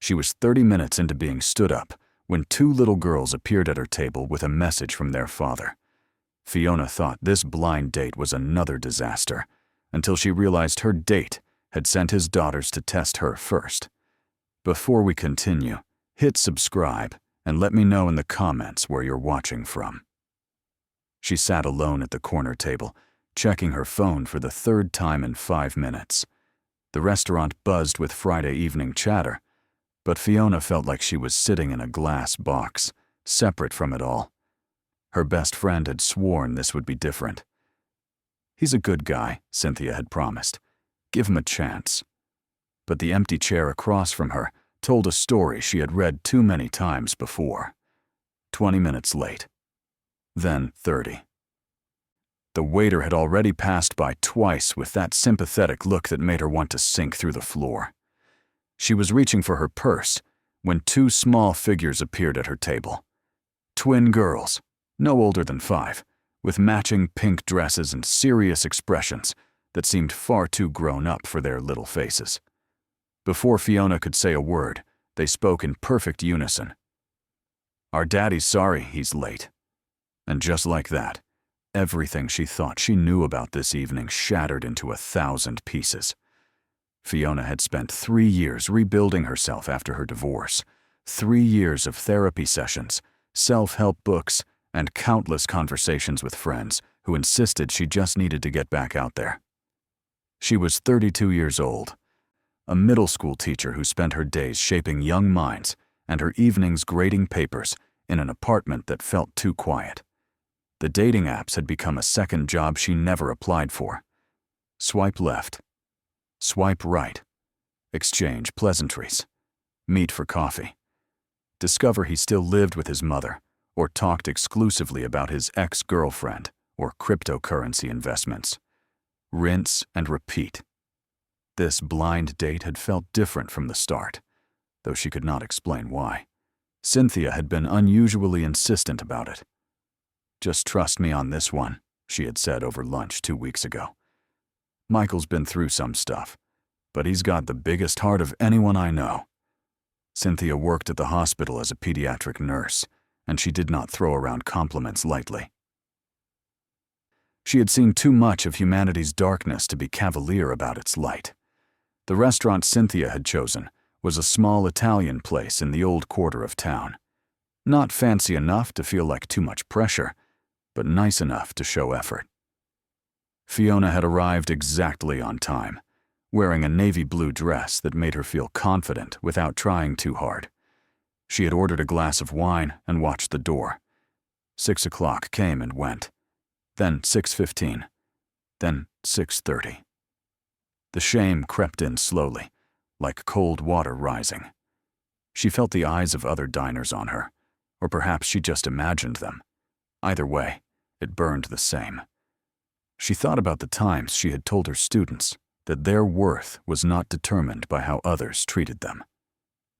She was 30 minutes into being stood up when two little girls appeared at her table with a message from their father. Fiona thought this blind date was another disaster, until she realized her date had sent his daughters to test her first. Before we continue, hit subscribe and let me know in the comments where you're watching from. She sat alone at the corner table, checking her phone for the third time in 5 minutes. The restaurant buzzed with Friday evening chatter, but Fiona felt like she was sitting in a glass box, separate from it all. Her best friend had sworn this would be different. "He's a good guy," Cynthia had promised. "Give him a chance." But the empty chair across from her told a story she had read too many times before. 20 minutes late. Then 30. The waiter had already passed by twice with that sympathetic look that made her want to sink through the floor. She was reaching for her purse when two small figures appeared at her table. Twin girls, no older than 5, with matching pink dresses and serious expressions that seemed far too grown up for their little faces. Before Fiona could say a word, they spoke in perfect unison. "Our daddy's sorry he's late." And just like that, everything she thought she knew about this evening shattered into 1,000 pieces. Fiona had spent 3 years rebuilding herself after her divorce, 3 years of therapy sessions, self-help books, and countless conversations with friends who insisted she just needed to get back out there. She was 32 years old, a middle school teacher who spent her days shaping young minds and her evenings grading papers in an apartment that felt too quiet. The dating apps had become a second job she never applied for. Swipe left. Swipe right. Exchange pleasantries. Meet for coffee. Discover he still lived with his mother or talked exclusively about his ex-girlfriend or cryptocurrency investments. Rinse and repeat. This blind date had felt different from the start, though she could not explain why. Cynthia had been unusually insistent about it. "Just trust me on this one," she had said over lunch 2 weeks ago. "Michael's been through some stuff, but he's got the biggest heart of anyone I know." Cynthia worked at the hospital as a pediatric nurse, and she did not throw around compliments lightly. She had seen too much of humanity's darkness to be cavalier about its light. The restaurant Cynthia had chosen was a small Italian place in the old quarter of town. Not fancy enough to feel like too much pressure, but nice enough to show effort. Fiona had arrived exactly on time, wearing a navy blue dress that made her feel confident without trying too hard. She had ordered a glass of wine and watched the door. 6 o'clock came and went. Then 6:15. Then 6:30. The shame crept in slowly, like cold water rising. She felt the eyes of other diners on her, or perhaps she just imagined them. Either way, it burned the same. She thought about the times she had told her students that their worth was not determined by how others treated them.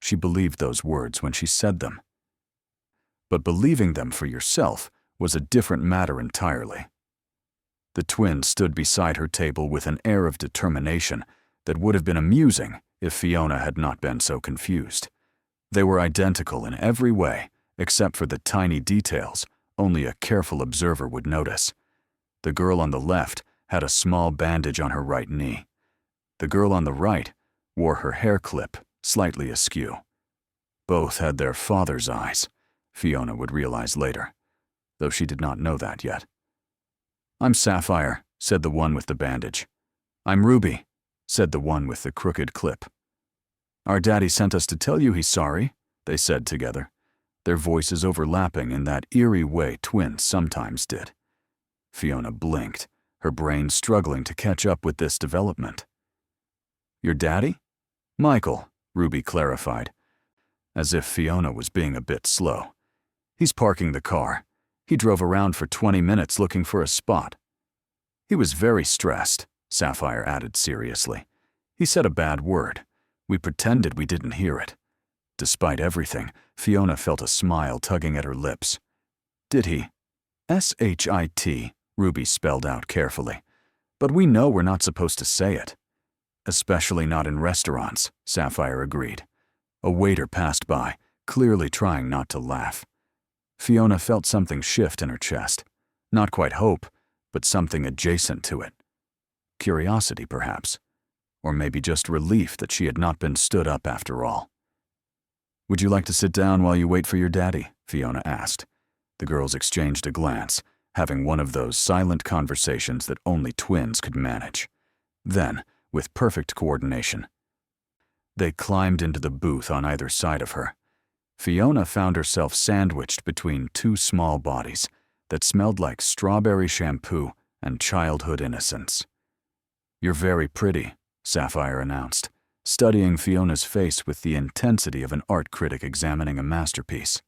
She believed those words when she said them. But believing them for yourself was a different matter entirely. The twins stood beside her table with an air of determination that would have been amusing if Fiona had not been so confused. They were identical in every way, except for the tiny details only a careful observer would notice. The girl on the left had a small bandage on her right knee. The girl on the right wore her hair clip slightly askew. Both had their father's eyes, Fiona would realize later, though she did not know that yet. "I'm Sapphire," said the one with the bandage. "I'm Ruby," said the one with the crooked clip. "Our daddy sent us to tell you he's sorry," they said together, their voices overlapping in that eerie way twins sometimes did. Fiona blinked, her brain struggling to catch up with this development. "Your daddy?" "Michael," Ruby clarified, as if Fiona was being a bit slow. "He's parking the car. He drove around for 20 minutes looking for a spot." "He was very stressed," Sapphire added seriously. "He said a bad word. We pretended we didn't hear it." Despite everything, Fiona felt a smile tugging at her lips. "Did he?" "S-H-I-T," Ruby spelled out carefully. "But we know we're not supposed to say it." "Especially not in restaurants," Sapphire agreed. A waiter passed by, clearly trying not to laugh. Fiona felt something shift in her chest. Not quite hope, but something adjacent to it. Curiosity, perhaps. Or maybe just relief that she had not been stood up after all. "Would you like to sit down while you wait for your daddy?" Fiona asked. The girls exchanged a glance, having one of those silent conversations that only twins could manage. Then, with perfect coordination, they climbed into the booth on either side of her. Fiona found herself sandwiched between two small bodies that smelled like strawberry shampoo and childhood innocence. "You're very pretty," Sapphire announced, studying Fiona's face with the intensity of an art critic examining a masterpiece.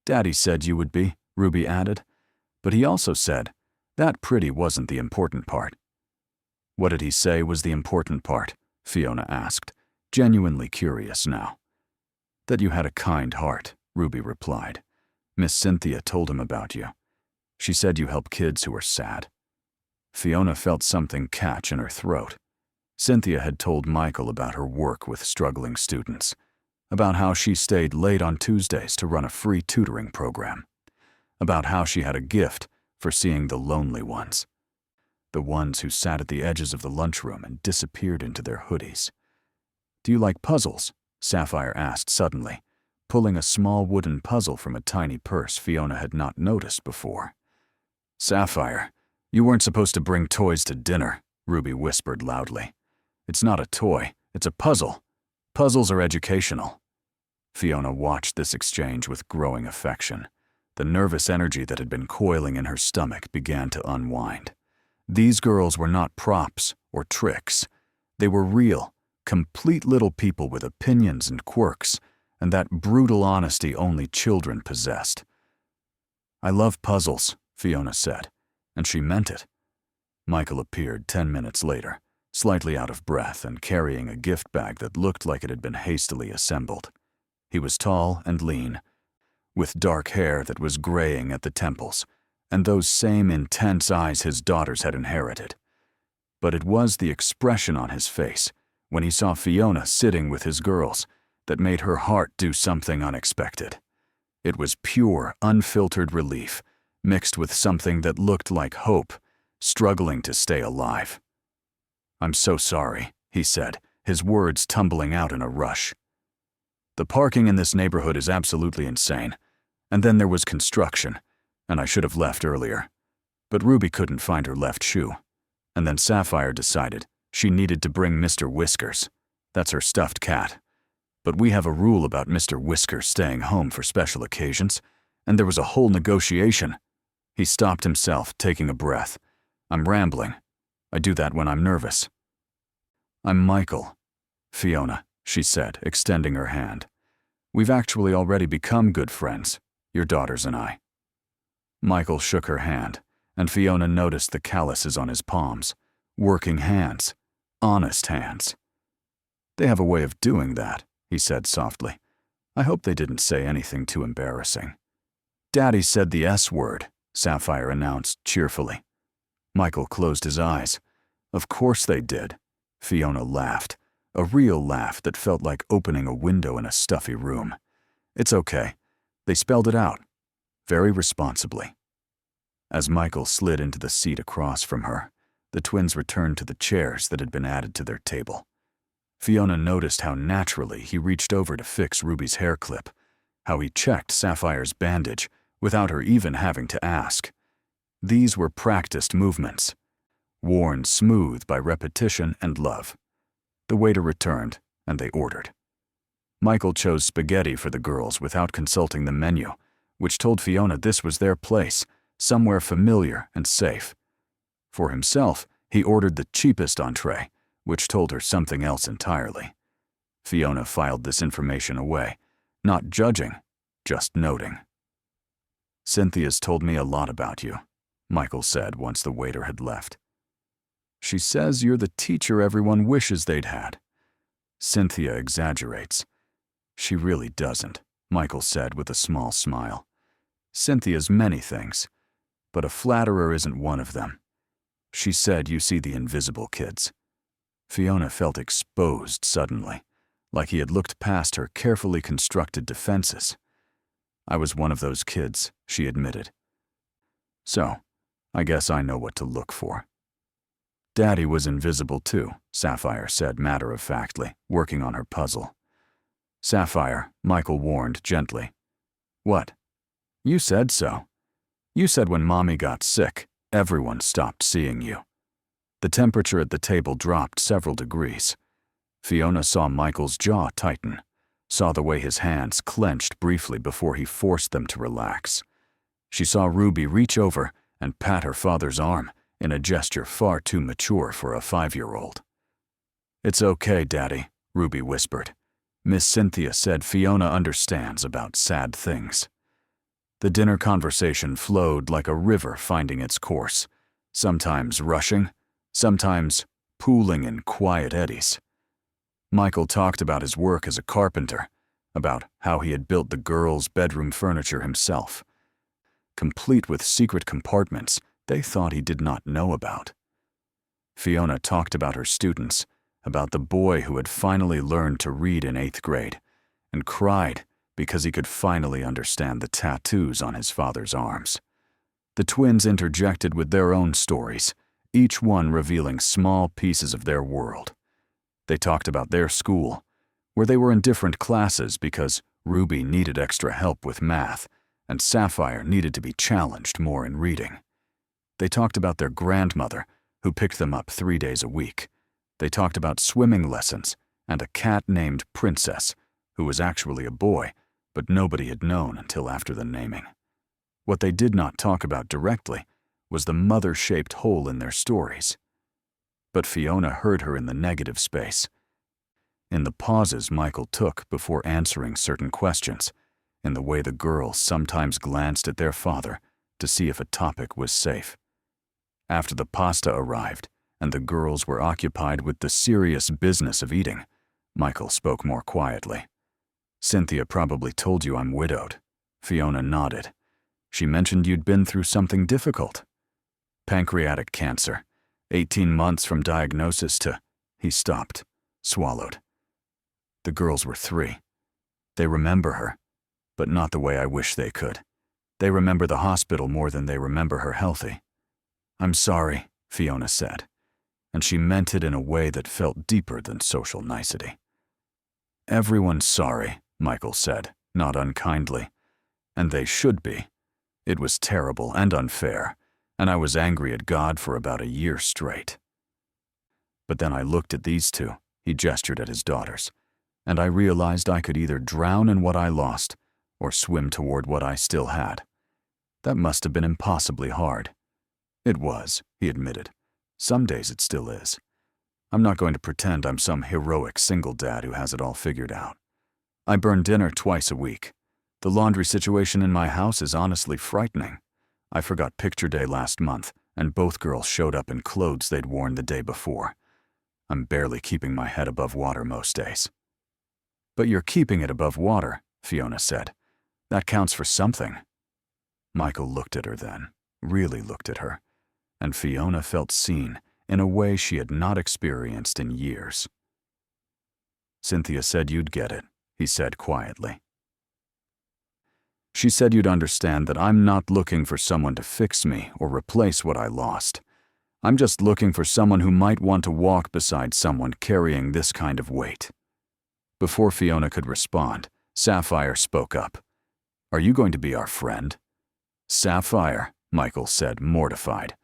"Daddy said you would be," Ruby added, "but he also said that pretty wasn't the important part." "What did he say was the important part?" Fiona asked, genuinely curious now. "That you had a kind heart," Ruby replied. "Miss Cynthia told him about you. She said you help kids who are sad." Fiona felt something catch in her throat. Cynthia had told Michael about her work with struggling students, about how she stayed late on Tuesdays to run a free tutoring program, about how she had a gift for seeing the lonely ones, the ones who sat at the edges of the lunchroom and disappeared into their hoodies. "Do you like puzzles?" Sapphire asked suddenly, pulling a small wooden puzzle from a tiny purse Fiona had not noticed before. "Sapphire, you weren't supposed to bring toys to dinner," Ruby whispered loudly. "It's not a toy, it's a puzzle. Puzzles are educational." Fiona watched this exchange with growing affection. The nervous energy that had been coiling in her stomach began to unwind. These girls were not props or tricks. They were real, complete little people with opinions and quirks, and that brutal honesty only children possessed. "I love puzzles," Fiona said, and she meant it. Michael appeared 10 minutes later, slightly out of breath and carrying a gift bag that looked like it had been hastily assembled. He was tall and lean, with dark hair that was graying at the temples, and those same intense eyes his daughters had inherited. But it was the expression on his face, when he saw Fiona sitting with his girls, that made her heart do something unexpected. It was pure, unfiltered relief, mixed with something that looked like hope, struggling to stay alive. "I'm so sorry," he said, his words tumbling out in a rush. "The parking in this neighborhood is absolutely insane. And then there was construction, and I should have left earlier. But Ruby couldn't find her left shoe. And then Sapphire decided she needed to bring Mr. Whiskers. That's her stuffed cat. But we have a rule about Mr. Whiskers staying home for special occasions, and there was a whole negotiation." He stopped himself, taking a breath. "I'm rambling. I do that when I'm nervous." "I'm Michael." "Fiona," she said, extending her hand. "We've actually already become good friends, your daughters and I." Michael shook her hand, and Fiona noticed the calluses on his palms. Working hands. Honest hands. "They have a way of doing that," he said softly. "I hope they didn't say anything too embarrassing." "Daddy said the S word," Sapphire announced cheerfully. Michael closed his eyes. "Of course they did." Fiona laughed, a real laugh that felt like opening a window in a stuffy room. "It's okay. They spelled it out. Very responsibly." As Michael slid into the seat across from her, the twins returned to the chairs that had been added to their table. Fiona noticed how naturally he reached over to fix Ruby's hair clip, how he checked Sapphire's bandage without her even having to ask. These were practiced movements, worn smooth by repetition and love. The waiter returned, and they ordered. Michael chose spaghetti for the girls without consulting the menu, which told Fiona this was their place, somewhere familiar and safe. For himself, he ordered the cheapest entree, which told her something else entirely. Fiona filed this information away, not judging, just noting. "Cynthia's told me a lot about you," Michael said once the waiter had left. "She says you're the teacher everyone wishes they'd had." "Cynthia exaggerates." "She really doesn't," Michael said with a small smile. "Cynthia's many things, but a flatterer isn't one of them. She said you see the invisible kids." Fiona felt exposed suddenly, like he had looked past her carefully constructed defenses. I was one of those kids, she admitted. So, I guess I know what to look for. Daddy was invisible too, Sapphire said matter-of-factly, working on her puzzle. Sapphire, Michael warned gently. What? You said so. You said when Mommy got sick, everyone stopped seeing you. The temperature at the table dropped several degrees. Fiona saw Michael's jaw tighten, saw the way his hands clenched briefly before he forced them to relax. She saw Ruby reach over and pat her father's arm in a gesture far too mature for a 5-year-old. It's okay, Daddy, Ruby whispered. Miss Cynthia said Fiona understands about sad things. The dinner conversation flowed like a river finding its course, sometimes rushing, sometimes pooling in quiet eddies. Michael talked about his work as a carpenter, about how he had built the girls' bedroom furniture himself, complete with secret compartments they thought he did not know about. Fiona talked about her students, about the boy who had finally learned to read in 8th grade, and cried because he could finally understand the tattoos on his father's arms. The twins interjected with their own stories, each one revealing small pieces of their world. They talked about their school, where they were in different classes because Ruby needed extra help with math, and Sapphire needed to be challenged more in reading. They talked about their grandmother, who picked them up 3 days a week. They talked about swimming lessons and a cat named Princess, who was actually a boy, but nobody had known until after the naming. What they did not talk about directly was the mother-shaped hole in their stories. But Fiona heard her in the negative space, in the pauses Michael took before answering certain questions, in the way the girls sometimes glanced at their father to see if a topic was safe. After the pasta arrived and the girls were occupied with the serious business of eating, Michael spoke more quietly. Cynthia probably told you I'm widowed. Fiona nodded. She mentioned you'd been through something difficult. Pancreatic cancer. 18 months from diagnosis to... He stopped, swallowed. The girls were 3. They remember her, but not the way I wish they could. They remember the hospital more than they remember her healthy. I'm sorry, Fiona said, and she meant it in a way that felt deeper than social nicety. Everyone's sorry, Michael said, not unkindly. And they should be. It was terrible and unfair, and I was angry at God for about a year straight. But then I looked at these two, he gestured at his daughters, and I realized I could either drown in what I lost or swim toward what I still had. That must have been impossibly hard. It was, he admitted. Some days it still is. I'm not going to pretend I'm some heroic single dad who has it all figured out. I burn dinner twice a week. The laundry situation in my house is honestly frightening. I forgot picture day last month, and both girls showed up in clothes they'd worn the day before. I'm barely keeping my head above water most days. But you're keeping it above water, Fiona said. That counts for something. Michael looked at her then, really looked at her, and Fiona felt seen in a way she had not experienced in years. Cynthia said you'd get it, he said quietly. She said you'd understand that I'm not looking for someone to fix me or replace what I lost. I'm just looking for someone who might want to walk beside someone carrying this kind of weight. Before Fiona could respond, Sapphire spoke up. Are you going to be our friend? Sapphire, Michael said, mortified.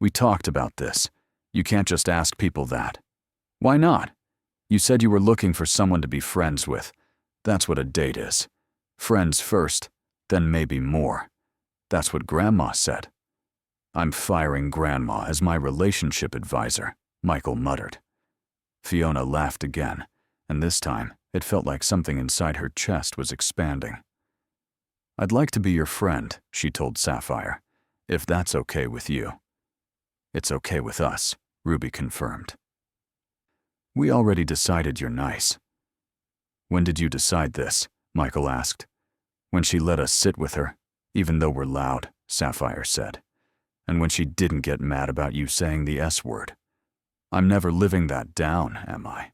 We talked about this. You can't just ask people that. Why not? You said you were looking for someone to be friends with. That's what a date is. Friends first, then maybe more. That's what Grandma said. I'm firing Grandma as my relationship advisor, Michael muttered. Fiona laughed again, and this time it felt like something inside her chest was expanding. I'd like to be your friend, she told Sapphire, if that's okay with you. It's okay with us, Ruby confirmed. We already decided you're nice. When did you decide this? Michael asked. When she let us sit with her, even though we're loud, Sapphire said. And when she didn't get mad about you saying the S word. I'm never living that down, am I?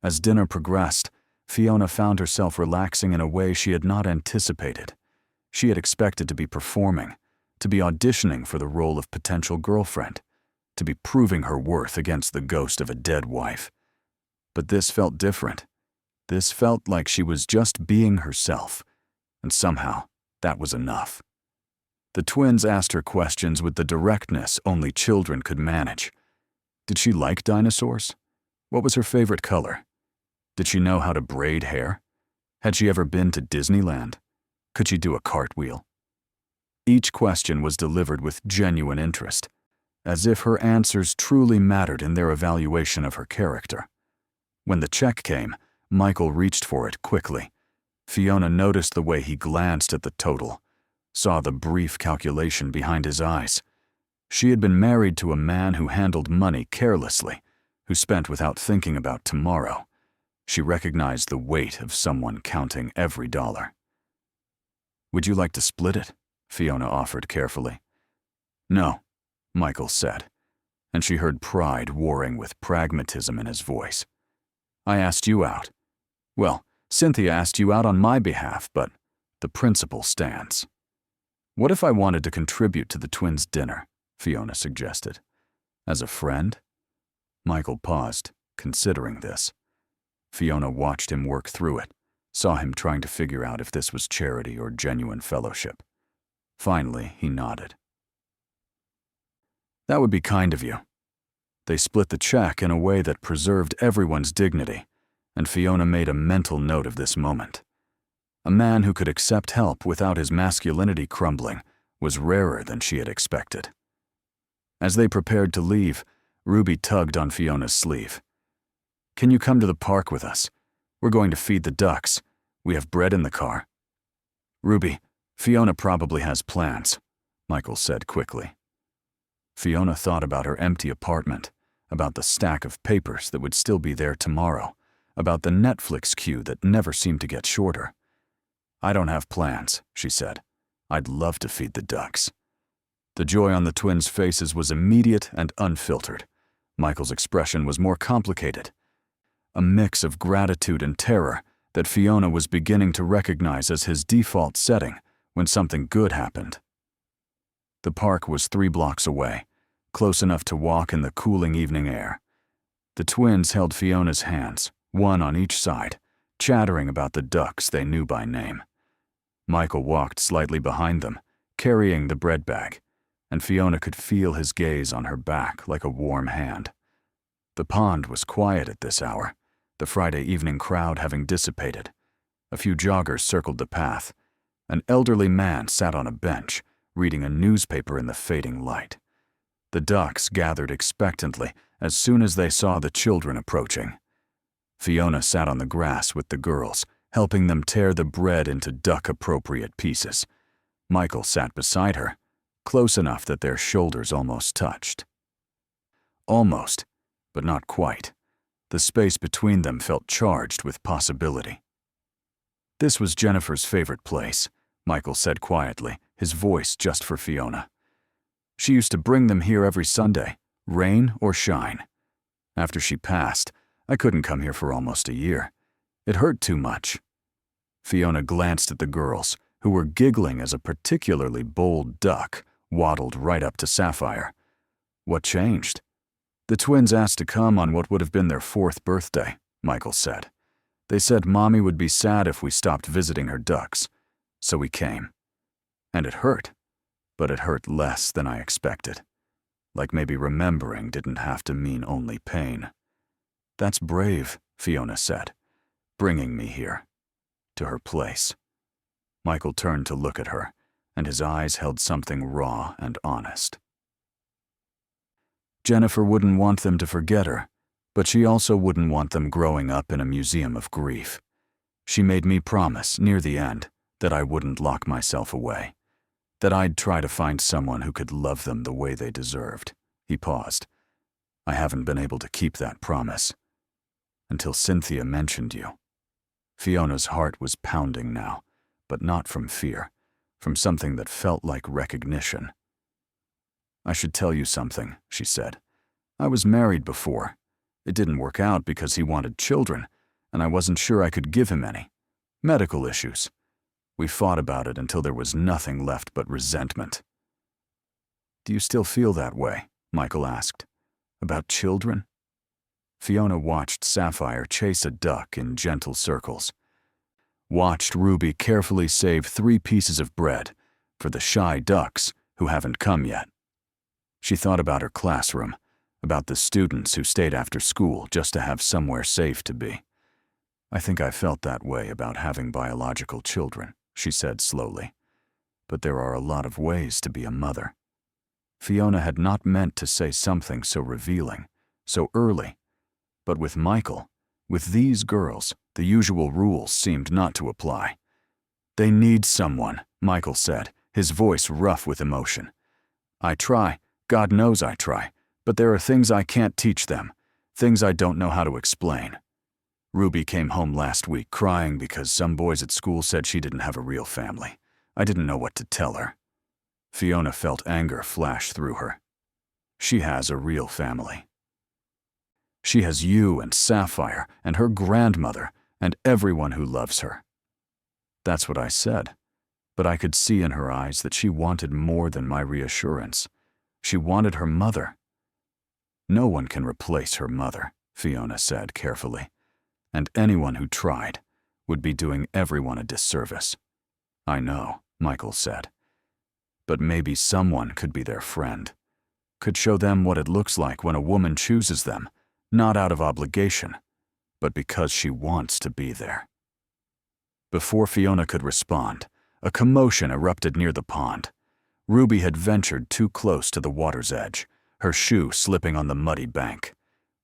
As dinner progressed, Fiona found herself relaxing in a way she had not anticipated. She had expected to be performing, to be auditioning for the role of potential girlfriend, to be proving her worth against the ghost of a dead wife. But this felt different. This felt like she was just being herself, and somehow that was enough. The twins asked her questions with the directness only children could manage. Did she like dinosaurs? What was her favorite color? Did she know how to braid hair? Had she ever been to Disneyland? Could she do a cartwheel? Each question was delivered with genuine interest, as if her answers truly mattered in their evaluation of her character. When the check came, Michael reached for it quickly. Fiona noticed the way he glanced at the total, saw the brief calculation behind his eyes. She had been married to a man who handled money carelessly, who spent without thinking about tomorrow. She recognized the weight of someone counting every dollar. "Would you like to split it?" Fiona offered carefully. "No," Michael said, and she heard pride warring with pragmatism in his voice. "I asked you out. Well, Cynthia asked you out on my behalf, but the principle stands." "What if I wanted to contribute to the twins' dinner?" Fiona suggested. "As a friend?" Michael paused, considering this. Fiona watched him work through it, saw him trying to figure out if this was charity or genuine fellowship. Finally, he nodded. "That would be kind of you." They split the check in a way that preserved everyone's dignity, and Fiona made a mental note of this moment. A man who could accept help without his masculinity crumbling was rarer than she had expected. As they prepared to leave, Ruby tugged on Fiona's sleeve. "Can you come to the park with us? We're going to feed the ducks. We have bread in the car." "Ruby, Fiona probably has plans," Michael said quickly. Fiona thought about her empty apartment, about the stack of papers that would still be there tomorrow, about the Netflix queue that never seemed to get shorter. "I don't have plans," she said. "I'd love to feed the ducks." The joy on the twins' faces was immediate and unfiltered. Michael's expression was more complicated, a mix of gratitude and terror that Fiona was beginning to recognize as his default setting when something good happened. The park was 3 blocks away, close enough to walk in the cooling evening air. The twins held Fiona's hands, one on each side, chattering about the ducks they knew by name. Michael walked slightly behind them, carrying the bread bag, and Fiona could feel his gaze on her back like a warm hand. The pond was quiet at this hour, the Friday evening crowd having dissipated. A few joggers circled the path. An elderly man sat on a bench, reading a newspaper in the fading light. The ducks gathered expectantly as soon as they saw the children approaching. Fiona sat on the grass with the girls, helping them tear the bread into duck-appropriate pieces. Michael sat beside her, close enough that their shoulders almost touched. Almost, but not quite. The space between them felt charged with possibility. "This was Jennifer's favorite place," Michael said quietly, his voice just for Fiona. "She used to bring them here every Sunday, rain or shine. After she passed, I couldn't come here for almost a year. It hurt too much." Fiona glanced at the girls, who were giggling as a particularly bold duck waddled right up to Sapphire. "What changed?" "The twins asked to come on what would have been their 4th birthday," Michael said. "They said Mommy would be sad if we stopped visiting her ducks, so we came. And it hurt, but it hurt less than I expected. Like maybe remembering didn't have to mean only pain." "That's brave," Fiona said, "bringing me here, to her place." Michael turned to look at her, and his eyes held something raw and honest. Jennifer wouldn't want them to forget her, but she also wouldn't want them growing up in a museum of grief. She made me promise, near the end, that I wouldn't lock myself away, that I'd try to find someone who could love them the way they deserved. He paused. "I haven't been able to keep that promise. Until Cynthia mentioned you." Fiona's heart was pounding now, but not from fear, from something that felt like recognition. "I should tell you something," she said. "I was married before. It didn't work out because he wanted children, and I wasn't sure I could give him any. Medical issues. We fought about it until there was nothing left but resentment. Do you still feel that way? Michael asked. About children? Fiona watched Sapphire chase a duck in gentle circles. Watched Ruby carefully save 3 pieces of bread for the shy ducks who haven't come yet. She thought about her classroom, about the students who stayed after school just to have somewhere safe to be. I think I felt that way about having biological children, she said slowly. But there are a lot of ways to be a mother. Fiona had not meant to say something so revealing, so early. But with Michael, with these girls, the usual rules seemed not to apply. They need someone, Michael said, his voice rough with emotion. I try, God knows I try, but there are things I can't teach them, things I don't know how to explain. Ruby came home last week crying because some boys at school said she didn't have a real family. I didn't know what to tell her. Fiona felt anger flash through her. She has a real family. She has you and Sapphire and her grandmother and everyone who loves her. That's what I said, but I could see in her eyes that she wanted more than my reassurance. She wanted her mother. No one can replace her mother, Fiona said carefully, and anyone who tried would be doing everyone a disservice. I know, Michael said, but maybe someone could be their friend, could show them what it looks like when a woman chooses them, not out of obligation, but because she wants to be there. Before Fiona could respond, a commotion erupted near the pond. Ruby had ventured too close to the water's edge, her shoe slipping on the muddy bank.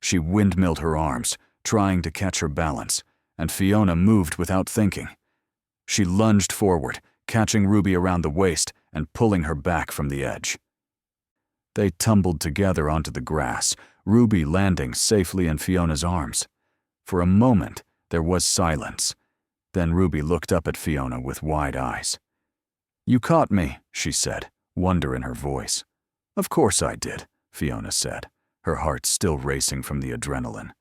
She windmilled her arms, trying to catch her balance, and Fiona moved without thinking. She lunged forward, catching Ruby around the waist and pulling her back from the edge. They tumbled together onto the grass, Ruby landing safely in Fiona's arms. For a moment, there was silence. Then Ruby looked up at Fiona with wide eyes. You caught me, she said, wonder in her voice. Of course I did, Fiona said, her heart still racing from the adrenaline.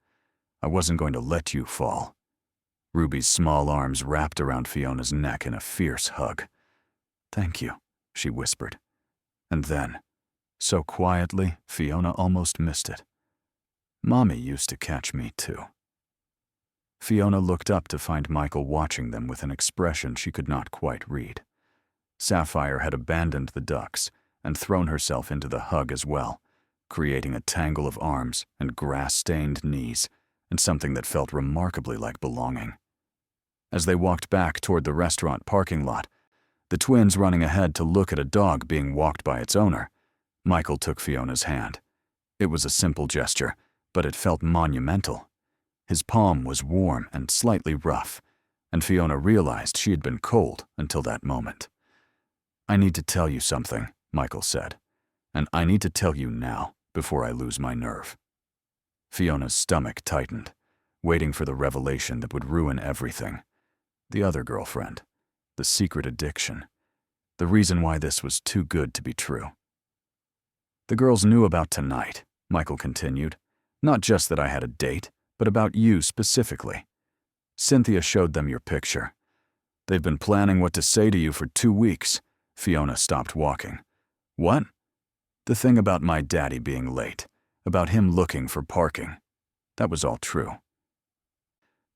I wasn't going to let you fall. Ruby's small arms wrapped around Fiona's neck in a fierce hug. Thank you, she whispered. And then, so quietly, Fiona almost missed it. Mommy used to catch me too. Fiona looked up to find Michael watching them with an expression she could not quite read. Sapphire had abandoned the ducks and thrown herself into the hug as well, creating a tangle of arms and grass-stained knees and something that felt remarkably like belonging. As they walked back toward the restaurant parking lot, the twins running ahead to look at a dog being walked by its owner, Michael took Fiona's hand. It was a simple gesture, but it felt monumental. His palm was warm and slightly rough, and Fiona realized she had been cold until that moment. I need to tell you something, Michael said, and I need to tell you now before I lose my nerve. Fiona's stomach tightened, waiting for the revelation that would ruin everything. The other girlfriend, the secret addiction, the reason why this was too good to be true. The girls knew about tonight, Michael continued, not just that I had a date, but about you specifically. Cynthia showed them your picture. They've been planning what to say to you for 2 weeks. Fiona stopped walking. What? The thing about my daddy being late, about him looking for parking. That was all true.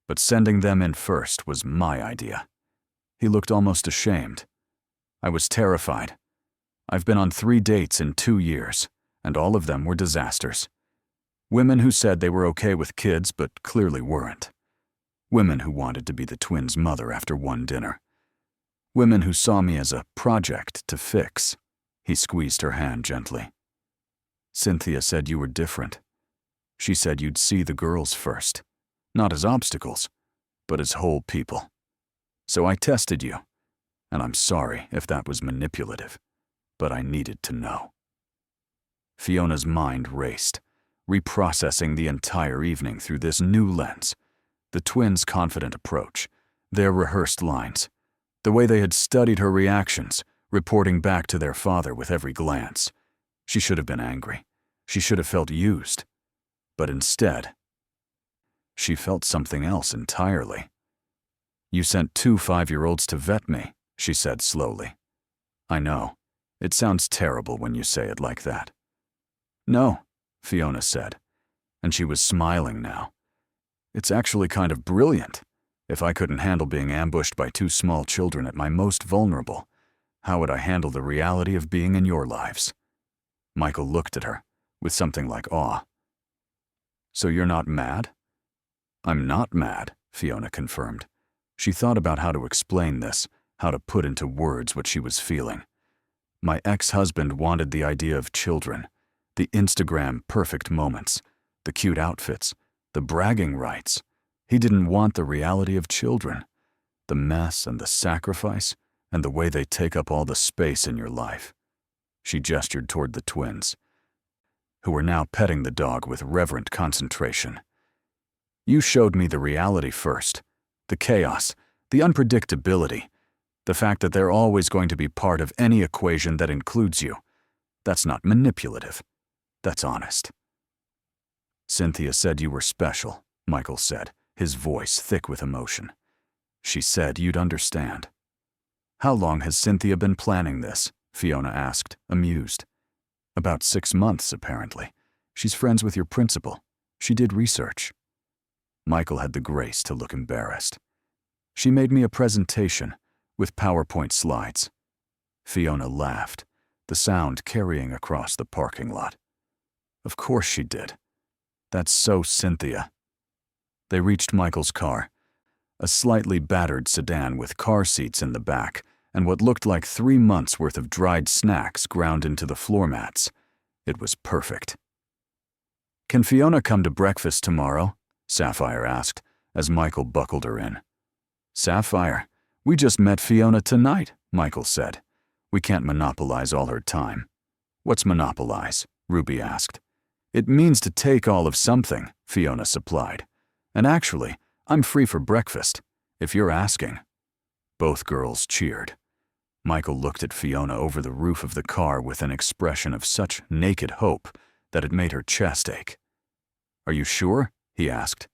But sending them in first was my idea. He looked almost ashamed. I was terrified. I've been on 3 dates in 2 years, and all of them were disasters. Women who said they were okay with kids but clearly weren't. Women who wanted to be the twins' mother after one dinner. Women who saw me as a project to fix. He squeezed her hand gently. Cynthia said you were different. She said you'd see the girls first, not as obstacles, but as whole people. So I tested you, and I'm sorry if that was manipulative, but I needed to know. Fiona's mind raced, reprocessing the entire evening through this new lens. The twins' confident approach, their rehearsed lines, the way they had studied her reactions, reporting back to their father with every glance. She should have been angry. She should have felt used. But instead, She felt something else entirely. "You sent 2 5-year-olds to vet me," she said slowly. "I know. It sounds terrible when you say it like that." "No," Fiona said, and she was smiling now. "It's actually kind of brilliant. If I couldn't handle being ambushed by 2 small children at my most vulnerable, how would I handle the reality of being in your lives?" Michael looked at her, with something like awe. "So you're not mad?" "I'm not mad," Fiona confirmed. She thought about how to explain this, how to put into words what she was feeling. My ex-husband wanted the idea of children, the Instagram perfect moments, the cute outfits, the bragging rights. He didn't want the reality of children, the mess and the sacrifice, and the way they take up all the space in your life. She gestured toward the twins, who were now petting the dog with reverent concentration. "You showed me the reality first, the chaos, the unpredictability, the fact that they're always going to be part of any equation that includes you. That's not manipulative. That's honest." "Cynthia said you were special," Michael said, his voice thick with emotion. "She said you'd understand." "How long has Cynthia been planning this?" Fiona asked, amused. "About 6 months, apparently. She's friends with your principal. She did research." Michael had the grace to look embarrassed. "She made me a presentation, with PowerPoint slides." Fiona laughed, the sound carrying across the parking lot. "Of course she did. That's so Cynthia." They reached Michael's car, a slightly battered sedan with car seats in the back and what looked like 3 months' worth of dried snacks ground into the floor mats. It was perfect. "Can Fiona come to breakfast tomorrow?" Sapphire asked, as Michael buckled her in. "Sapphire, we just met Fiona tonight," Michael said. "We can't monopolize all her time." "What's monopolize?" Ruby asked. "It means to take all of something," Fiona supplied. "And actually, I'm free for breakfast, if you're asking." Both girls cheered. Michael looked at Fiona over the roof of the car with an expression of such naked hope that it made her chest ache. "Are you sure?" he asked.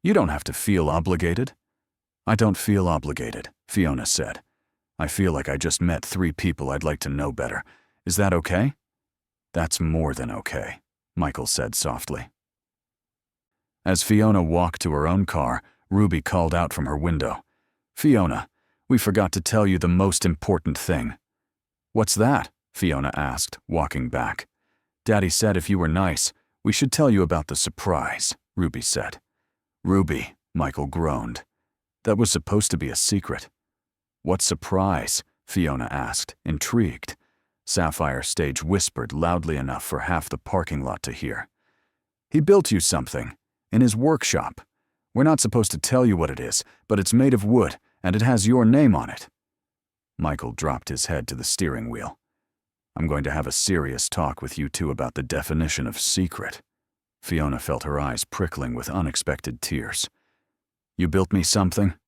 "You don't have to feel obligated." "I don't feel obligated," Fiona said. "I feel like I just met 3 people I'd like to know better. Is that okay?" "That's more than okay," Michael said softly. As Fiona walked to her own car, Ruby called out from her window. "Fiona, we forgot to tell you the most important thing." "What's that?" Fiona asked, walking back. "Daddy said if you were nice, we should tell you about the surprise," Ruby said. "Ruby," Michael groaned. "That was supposed to be a secret." "What surprise?" Fiona asked, intrigued. Sapphire Stage whispered loudly enough for half the parking lot to hear. "He built you something, in his workshop. We're not supposed to tell you what it is, but it's made of wood, and it has your name on it." Michael dropped his head to the steering wheel. "I'm going to have a serious talk with you two about the definition of secret." Fiona felt her eyes prickling with unexpected tears. "You built me something?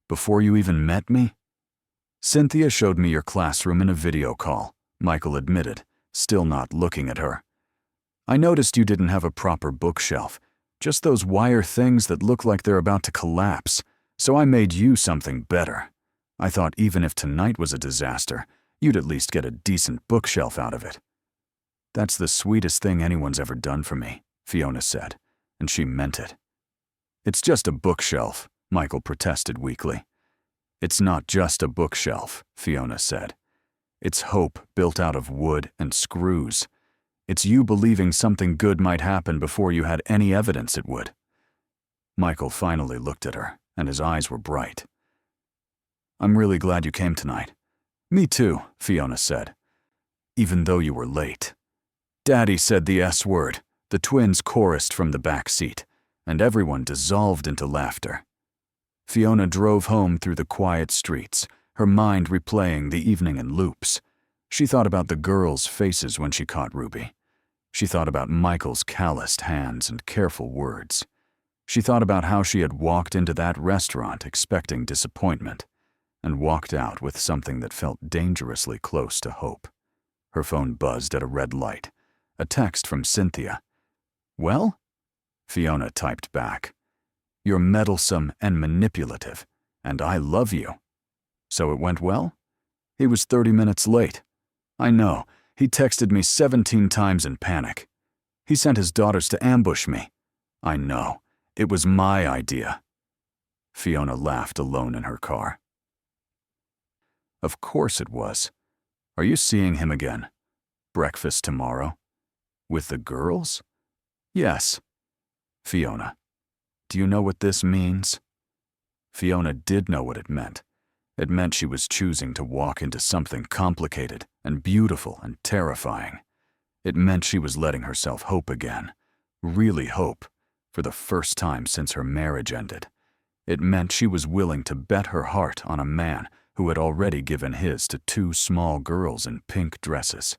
Before you even met me?" "Cynthia showed me your classroom in a video call," Michael admitted, still not looking at her. "I noticed you didn't have a proper bookshelf, just those wire things that look like they're about to collapse, so I made you something better. I thought even if tonight was a disaster, you'd at least get a decent bookshelf out of it." "That's the sweetest thing anyone's ever done for me," Fiona said, and she meant it. "It's just a bookshelf," Michael protested weakly. "It's not just a bookshelf," Fiona said. "It's hope built out of wood and screws. It's you believing something good might happen before you had any evidence it would." Michael finally looked at her, and his eyes were bright. "I'm really glad you came tonight." "Me too," Fiona said. "Even though you were late." Daddy said the S word, the twins chorused from the back seat, and everyone dissolved into laughter. Fiona drove home through the quiet streets, her mind replaying the evening in loops. She thought about the girls' faces when she caught Ruby. She thought about Michael's calloused hands and careful words. She thought about how she had walked into that restaurant expecting disappointment, and walked out with something that felt dangerously close to hope. Her phone buzzed at a red light. A text from Cynthia. "Well?" Fiona typed back. You're meddlesome and manipulative, and I love you. So it went well? He was 30 minutes late. I know, he texted me 17 times in panic. He sent his daughters to ambush me. I know, it was my idea. Fiona laughed alone in her car. Of course it was. Are you seeing him again? Breakfast tomorrow? With the girls? Yes. Fiona, do you know what this means? Fiona did know what it meant. It meant she was choosing to walk into something complicated and beautiful and terrifying. It meant she was letting herself hope again, really hope, for the first time since her marriage ended. It meant she was willing to bet her heart on a man who had already given his to 2 small girls in pink dresses.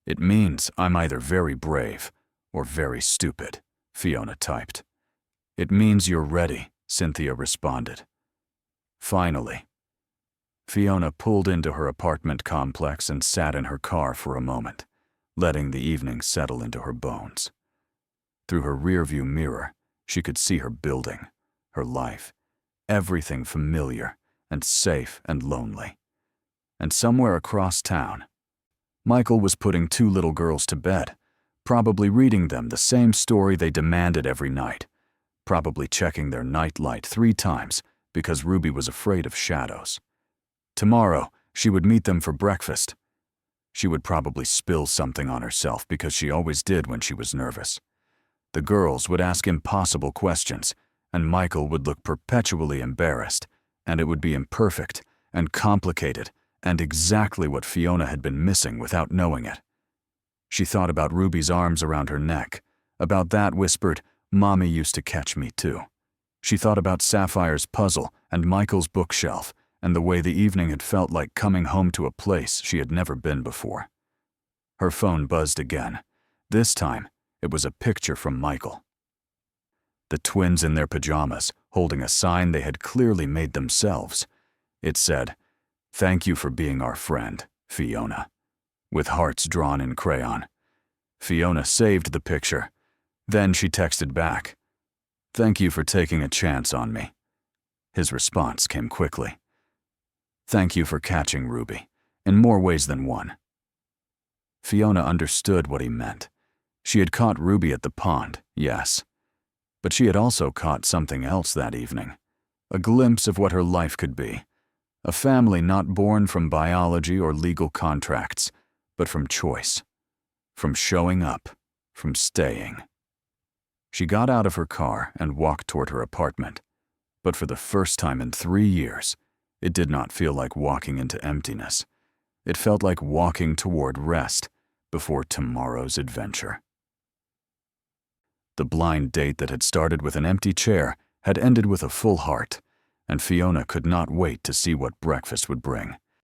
It means I'm either very brave or very stupid, Fiona typed. It means you're ready, Cynthia responded. Finally. Fiona pulled into her apartment complex and sat in her car for a moment, letting the evening settle into her bones. Through her rearview mirror, she could see her building, her life, everything familiar and safe and lonely. And somewhere across town, Michael was putting 2 little girls to bed, probably reading them the same story they demanded every night, probably checking their nightlight 3 times because Ruby was afraid of shadows. Tomorrow, she would meet them for breakfast. She would probably spill something on herself because she always did when she was nervous. The girls would ask impossible questions, and Michael would look perpetually embarrassed, and it would be imperfect and complicated and exactly what Fiona had been missing without knowing it. She thought about Ruby's arms around her neck, about that whispered, "Mommy used to catch me too." She thought about Sapphire's puzzle and Michael's bookshelf, and the way the evening had felt like coming home to a place she had never been before. Her phone buzzed again. This time, it was a picture from Michael. The twins in their pajamas, holding a sign they had clearly made themselves. It said, "Thank you for being our friend, Fiona," with hearts drawn in crayon. Fiona saved the picture. Then she texted back, "Thank you for taking a chance on me." His response came quickly. "Thank you for catching Ruby, in more ways than one." Fiona understood what he meant. She had caught Ruby at the pond, yes. But she had also caught something else that evening. A glimpse of what her life could be. A family not born from biology or legal contracts, but from choice. From showing up. From staying. She got out of her car and walked toward her apartment. But for the first time in 3 years, it did not feel like walking into emptiness. It felt like walking toward rest before tomorrow's adventure. The blind date that had started with an empty chair had ended with a full heart, and Fiona could not wait to see what breakfast would bring.